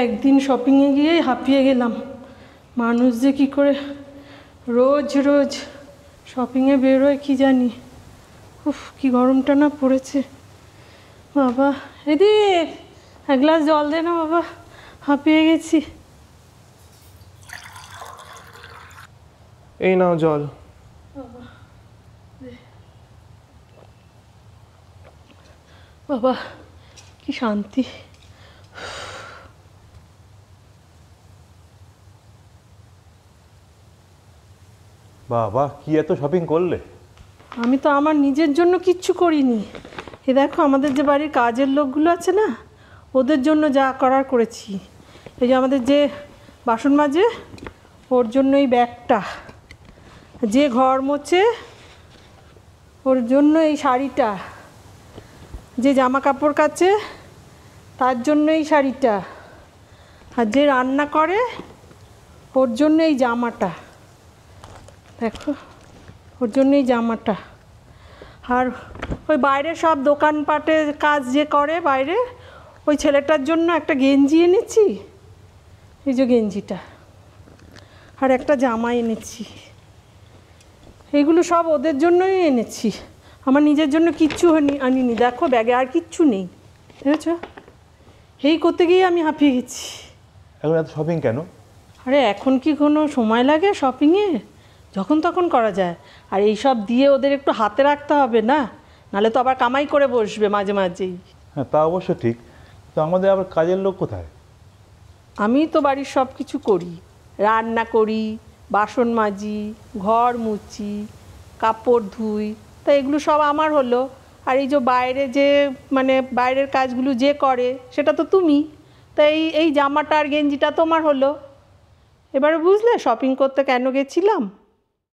একদিন শপিংয়ে গিয়েই হাঁপিয়ে গেলাম। মানুষ যে কী করে রোজ রোজ শপিংয়ে বেরোয় কি জানি। উফ, কি গরমটা না পড়েছে বাবা। এদিক এক গ্লাস জল দে না বাবা, হাঁপিয়ে গেছি। এই নাও জল। বাবা কি শান্তি। বাবা কি এত শপিং করলে? আমি তো আমার নিজের জন্য কিচ্ছু করিনি। এ দেখো আমাদের যে বাড়ির কাজের লোকগুলো আছে না, ওদের জন্য যা করার করেছি। এই যে আমাদের যে বাসন মাজে ওর জন্য এই ব্যাগটা, যে ঘর মোছে ওর জন্য এই শাড়িটা, যে জামা কাপড় কাচে তার জন্য এই শাড়িটা, আর যে রান্না করে ওর জন্য এই জামাটা। দেখো ওর জন্য এই জামাটা। আর ওই বাইরে সব দোকানপাটের কাজ যে করে বাইরে, ওই ছেলেটার জন্য একটা গেঞ্জি এনেছি, এই যে গেঞ্জিটা, আর একটা জামা এনেছি। এগুলো সব ওদের জন্যই এনেছি, আমার নিজের জন্য কিচ্ছু আনিনি। দেখো ব্যাগে আর কিচ্ছু নেই, বুঝেছ? এই করতে গিয়ে আমি হাঁপিয়ে গেছি। এখন এত শপিং কেন? আরে এখন কি কোনো সময় লাগে শপিংয়ে? যখন তখন করা যায়। আর এই সব দিয়ে ওদের একটু হাতে রাখতে হবে না, নাহলে তো আবার কামাই করে বসবে মাঝে মাঝেই। হ্যাঁ তা অবশ্য ঠিক, তো আমাদের আবার কাজের লোক কোথায়? আমি তো বাড়ির সব কিছু করি, রান্না করি, বাসন মাজি, ঘর মুছি, কাপড় ধুই, তা এগুলো সব আমার হলো। আর এই যে বাইরে যে মানে বাইরের কাজগুলো যে করে সেটা তো তুমি। তাই এই জামাটা আর গেঞ্জিটা তোমার হলো। এবারে বুঝলে শপিং করতে কেন গেছিলাম?